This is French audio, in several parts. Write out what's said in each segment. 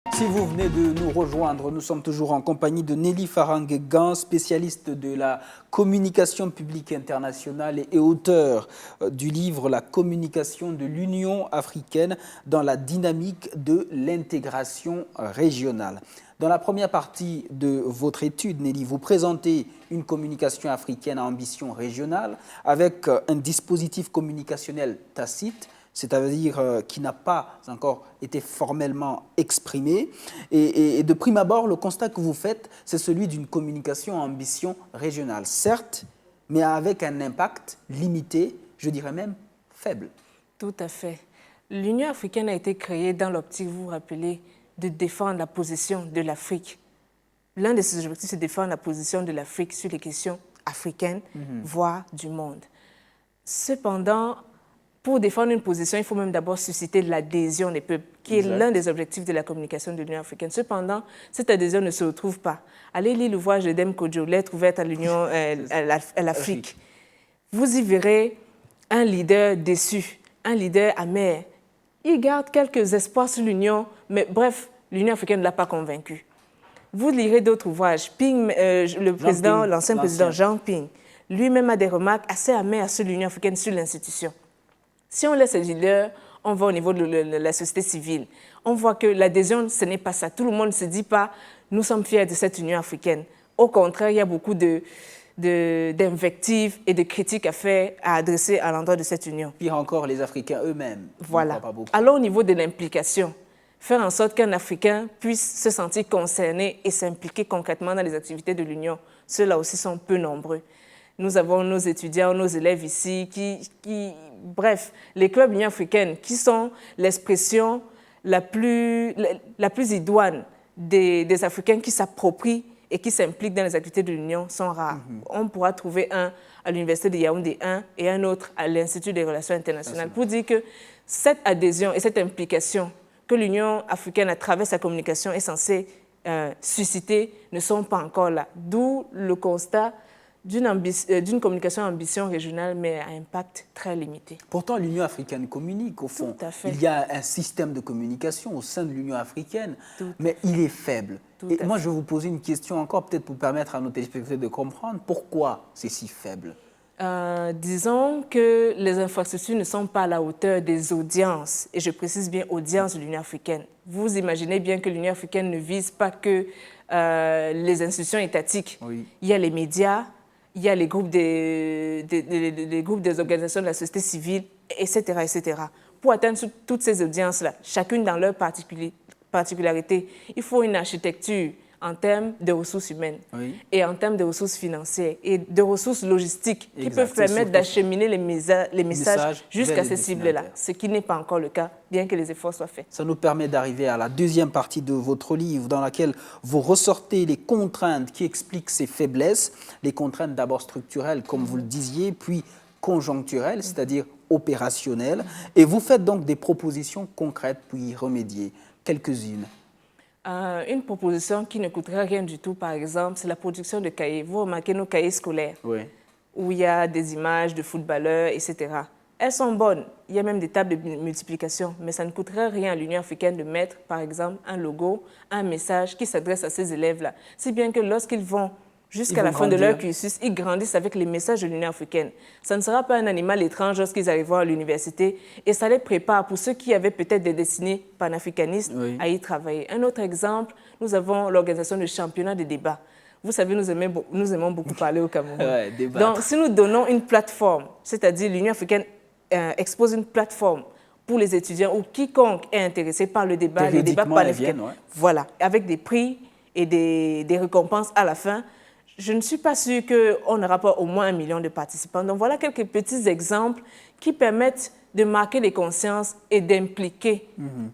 Si vous venez de nous rejoindre, nous sommes toujours en compagnie de Nelly Farang-Gan, spécialiste de la communication publique internationale et auteur du livre « La communication de l'Union africaine dans la dynamique de l'intégration régionale ». Dans la première partie de votre étude, Nelly, vous présentez une communication africaine à ambition régionale avec un dispositif communicationnel tacite, c'est-à-dire qui n'a pas encore été formellement exprimé. Et de prime abord, le constat que vous faites, c'est celui d'une communication à ambition régionale, certes, mais avec un impact limité, je dirais même faible. Tout à fait. L'Union africaine a été créée dans l'optique, vous vous rappelez, de défendre la position de l'Afrique. L'un de ses objectifs, c'est de défendre la position de l'Afrique sur les questions africaines, voire du monde. Cependant, pour défendre une position, il faut même d'abord susciter l'adhésion des peuples, qui est l'un des objectifs de la communication de l'Union africaine. Cependant, cette adhésion ne se retrouve pas. Allez lire l'ouvrage de Deme Kodjo, Lettre ouverte à l'Union, à l'Afrique. Vous y verrez un leader déçu, un leader amer. Il garde quelques espoirs sur l'Union, mais bref, l'Union africaine ne l'a pas convaincu. Vous lirez d'autres ouvrages. Ping, l'ancien président Jean Ping, lui-même a des remarques assez amères sur l'Union africaine, sur l'institution. Si on laisse les leaders, on va au niveau de la société civile. On voit que l'adhésion, ce n'est pas ça. Tout le monde ne se dit pas « nous sommes fiers de cette Union africaine ». Au contraire, il y a beaucoup d'invectives et de critiques à adresser à l'endroit de cette Union. Pire encore, les Africains eux-mêmes. Voilà. Alors au niveau de l'implication, faire en sorte qu'un Africain puisse se sentir concerné et s'impliquer concrètement dans les activités de l'Union, ceux-là aussi sont peu nombreux. Nous avons nos étudiants, nos élèves ici bref, les clubs Union africaine qui sont l'expression la plus idoine des Africains qui s'approprient et qui s'impliquent dans les activités de l'Union sont rares. On pourra trouver un à l'Université de Yaoundé 1 et un autre à l'Institut des relations internationales pour dire que cette adhésion et cette implication que l'Union africaine, à travers sa communication, est censée susciter ne sont pas encore là. D'où le constat d'une communication à ambition régionale, mais à impact très limité. Pourtant, l'Union africaine communique, au fond. Tout à fait. Il y a un système de communication au sein de l'Union africaine, mais il est faible. Et moi, je vais vous poser une question encore, peut-être pour permettre à nos téléspectateurs de comprendre pourquoi c'est si faible. Disons que les infrastructures ne sont pas à la hauteur des audiences, et je précise bien audiences de l'Union africaine. Vous imaginez bien que l'Union africaine ne vise pas que les institutions étatiques. Oui. Il y a les médias, il y a les groupes des organisations de la société civile, etc., etc. Pour atteindre toutes ces audiences-là, chacune dans leur particularité, il faut une architecture en termes de ressources humaines et en termes de ressources financières et de ressources logistiques qui peuvent permettre d'acheminer les messages jusqu'à ces cibles-là, ce qui n'est pas encore le cas, bien que les efforts soient faits. Ça nous permet d'arriver à la deuxième partie de votre livre dans laquelle vous ressortez les contraintes qui expliquent ces faiblesses, les contraintes d'abord structurelles, comme vous le disiez, puis conjoncturelles, c'est-à-dire opérationnelles, et vous faites donc des propositions concrètes pour y remédier. Quelques-unes. Une proposition qui ne coûterait rien du tout, par exemple, c'est la production de cahiers. Vous remarquez nos cahiers scolaires, où il y a des images de footballeurs, etc. Elles sont bonnes. Il y a même des tables de multiplication, mais ça ne coûterait rien à l'Union africaine de mettre, par exemple, un logo, un message qui s'adresse à ces élèves-là. Si bien que lorsqu'ils vont jusqu'à la fin de leur cursus, ils grandissent avec les messages de l'Union africaine. Ça ne sera pas un animal étrange lorsqu'ils arriveront à l'université et ça les prépare pour ceux qui avaient peut-être des destinées panafricanistes à y travailler. Un autre exemple, nous avons l'organisation de championnats de débat. Vous savez, nous aimons beaucoup parler au Cameroun. Donc, si nous donnons une plateforme, c'est-à-dire l'Union africaine expose une plateforme pour les étudiants ou quiconque est intéressé par le débat panafricain, voilà, avec des prix et des récompenses à la fin, je ne suis pas sûre qu'on n'aura pas au moins 1 million de participants. Donc voilà quelques petits exemples qui permettent de marquer les consciences et d'impliquer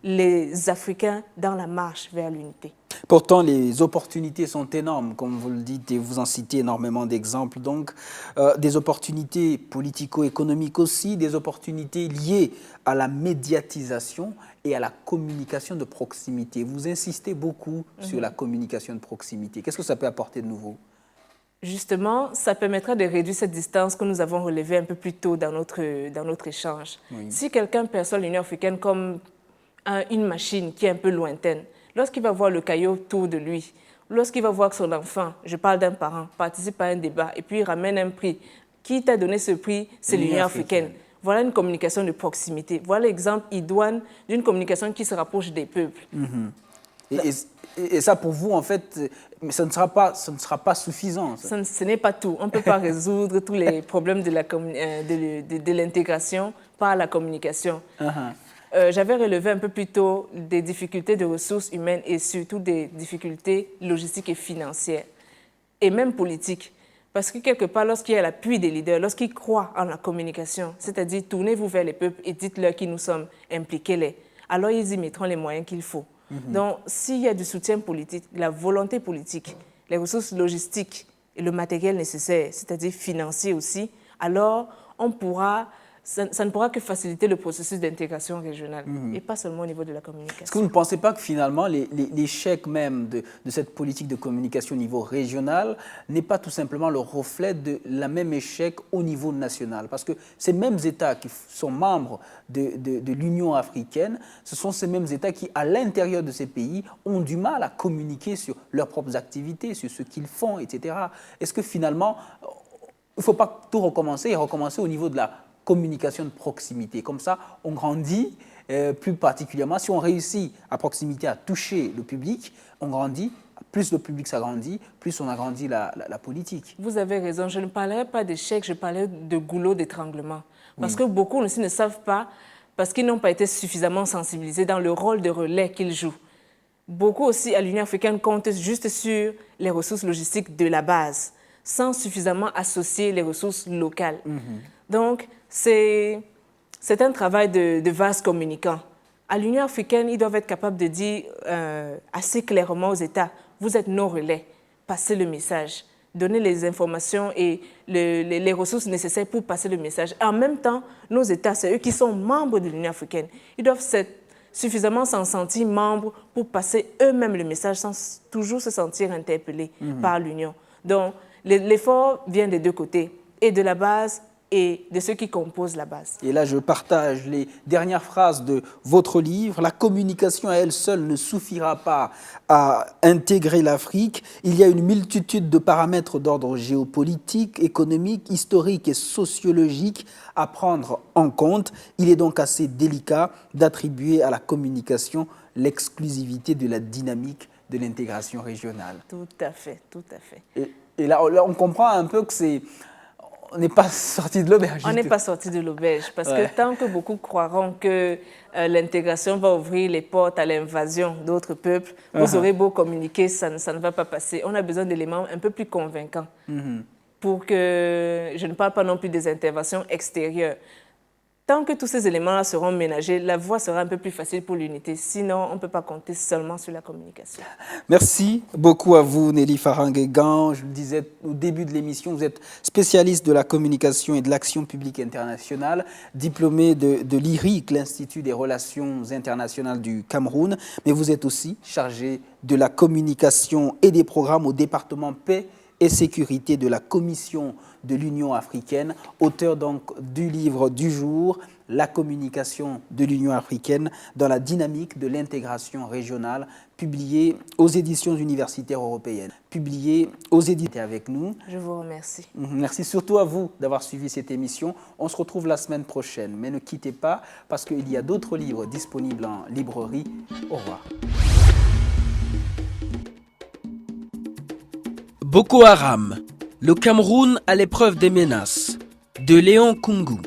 les Africains dans la marche vers l'unité. Pourtant, les opportunités sont énormes, comme vous le dites, et vous en citez énormément d'exemples. Donc, des opportunités politico-économiques aussi, des opportunités liées à la médiatisation et à la communication de proximité. Vous insistez beaucoup sur la communication de proximité. Qu'est-ce que ça peut apporter de nouveau ? Justement, ça permettra de réduire cette distance que nous avons relevée un peu plus tôt dans notre échange. Si quelqu'un perçoit l'Union africaine comme une machine qui est un peu lointaine, lorsqu'il va voir le caillou autour de lui, lorsqu'il va voir que son enfant, je parle d'un parent, participe à un débat et puis il ramène un prix, qui t'a donné ce prix? C'est l'Union africaine. Voilà une communication de proximité. Voilà l'exemple idoine d'une communication qui se rapproche des peuples. Et ça, pour vous, en fait, ce ne sera pas suffisant. Ce n'est pas tout. On ne peut pas résoudre tous les problèmes de l'intégration par la communication. J'avais relevé un peu plus tôt des difficultés de ressources humaines et surtout des difficultés logistiques et financières, et même politiques. Parce que quelque part, lorsqu'il y a l'appui des leaders, lorsqu'ils croient en la communication, c'est-à-dire tournez-vous vers les peuples et dites-leur qui nous sommes, impliquez-les, alors ils y mettront les moyens qu'il faut. Donc, s'il y a du soutien politique, la volonté politique, les ressources logistiques et le matériel nécessaire, c'est-à-dire financier aussi, alors ça ne pourra que faciliter le processus d'intégration régionale et pas seulement au niveau de la communication. Est-ce que vous ne pensez pas que finalement l'échec même de cette politique de communication au niveau régional n'est pas tout simplement le reflet de la même échec au niveau national? Parce que ces mêmes États qui sont membres de l'Union africaine, ce sont ces mêmes États qui, à l'intérieur de ces pays, ont du mal à communiquer sur leurs propres activités, sur ce qu'ils font, etc. Est-ce que finalement, il ne faut pas tout recommencer et recommencer au niveau de la communication de proximité? Comme ça, on grandit, plus particulièrement, si on réussit à proximité à toucher le public, on grandit, plus le public s'agrandit, plus on agrandit la politique. Vous avez raison, je ne parlerai pas d'échec, je parlais de goulot d'étranglement. Parce que beaucoup aussi ne savent pas, parce qu'ils n'ont pas été suffisamment sensibilisés dans le rôle de relais qu'ils jouent. Beaucoup aussi à l'Union africaine comptent juste sur les ressources logistiques de la base, sans suffisamment associer les ressources locales. Donc, c'est un travail de vases communicants. À l'Union africaine, ils doivent être capables de dire assez clairement aux États, vous êtes nos relais, passez le message, donnez les informations et les ressources nécessaires pour passer le message. En même temps, nos États, c'est eux qui sont membres de l'Union africaine. Ils doivent suffisamment s'en sentir membres pour passer eux-mêmes le message sans toujours se sentir interpellés par l'Union. Donc, l'effort vient des deux côtés, et de la base et de ceux qui composent la base. Et là, je partage les dernières phrases de votre livre. La communication à elle seule ne suffira pas à intégrer l'Afrique. Il y a une multitude de paramètres d'ordre géopolitique, économique, historique et sociologique à prendre en compte. Il est donc assez délicat d'attribuer à la communication l'exclusivité de la dynamique de l'intégration régionale. Tout à fait, tout à fait. Et là, on comprend un peu que on n'est pas sorti de l'auberge. On n'est pas sorti de l'auberge parce que tant que beaucoup croiront que l'intégration va ouvrir les portes à l'invasion d'autres peuples, vous aurez beau communiquer, ça ne va pas passer. On a besoin d'éléments un peu plus convaincants pour que je ne parle pas non plus des interventions extérieures. Tant que tous ces éléments-là seront ménagés, la voie sera un peu plus facile pour l'unité. Sinon, on ne peut pas compter seulement sur la communication. Merci beaucoup à vous, Nelly Farangue-Gan. Je le disais au début de l'émission, vous êtes spécialiste de la communication et de l'action publique internationale, diplômé de l'IRIC, l'Institut des relations internationales du Cameroun, mais vous êtes aussi chargé de la communication et des programmes au département paix et sécurité de la Commission de l'Union africaine, auteur donc du livre du jour, La communication de l'Union africaine dans la dynamique de l'intégration régionale, publié aux éditions universitaires européennes, publié aux éditions avec nous. Je vous remercie. Merci surtout à vous d'avoir suivi cette émission. On se retrouve la semaine prochaine, mais ne quittez pas parce qu'il y a d'autres livres disponibles en librairie. Au revoir. Boko Haram, le Cameroun à l'épreuve des menaces, de Léon Kungu.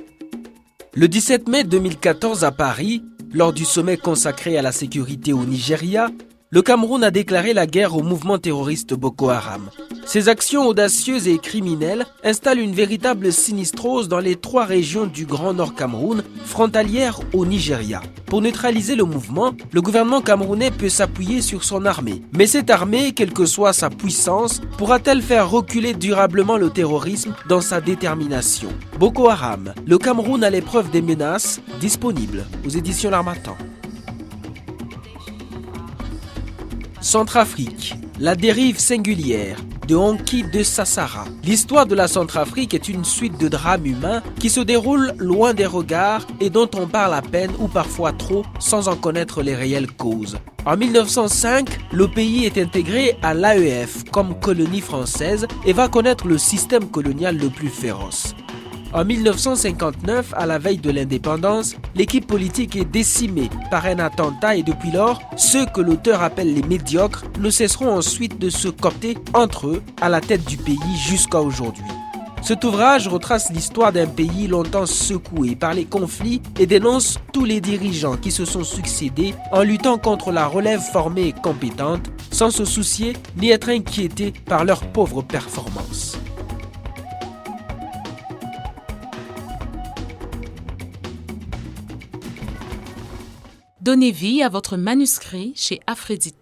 Le 17 mai 2014 à Paris, lors du sommet consacré à la sécurité au Nigeria, le Cameroun a déclaré la guerre au mouvement terroriste Boko Haram. Ces actions audacieuses et criminelles installent une véritable sinistrose dans les 3 régions du Grand Nord Cameroun, frontalières au Nigeria. Pour neutraliser le mouvement, le gouvernement camerounais peut s'appuyer sur son armée. Mais cette armée, quelle que soit sa puissance, pourra-t-elle faire reculer durablement le terrorisme dans sa détermination? Boko Haram, le Cameroun à l'épreuve des menaces, disponible aux éditions L'Harmattan. Centrafrique, la dérive singulière de Honki de Sassara. L'histoire de la Centrafrique est une suite de drames humains qui se déroulent loin des regards et dont on parle à peine ou parfois trop sans en connaître les réelles causes. En 1905, le pays est intégré à l'AEF comme colonie française et va connaître le système colonial le plus féroce. En 1959, à la veille de l'indépendance, l'équipe politique est décimée par un attentat et depuis lors, ceux que l'auteur appelle les médiocres ne cesseront ensuite de se coopter entre eux à la tête du pays jusqu'à aujourd'hui. Cet ouvrage retrace l'histoire d'un pays longtemps secoué par les conflits et dénonce tous les dirigeants qui se sont succédés en luttant contre la relève formée et compétente, sans se soucier ni être inquiétés par leurs pauvres performances. Donnez vie à votre manuscrit chez Aphrodite.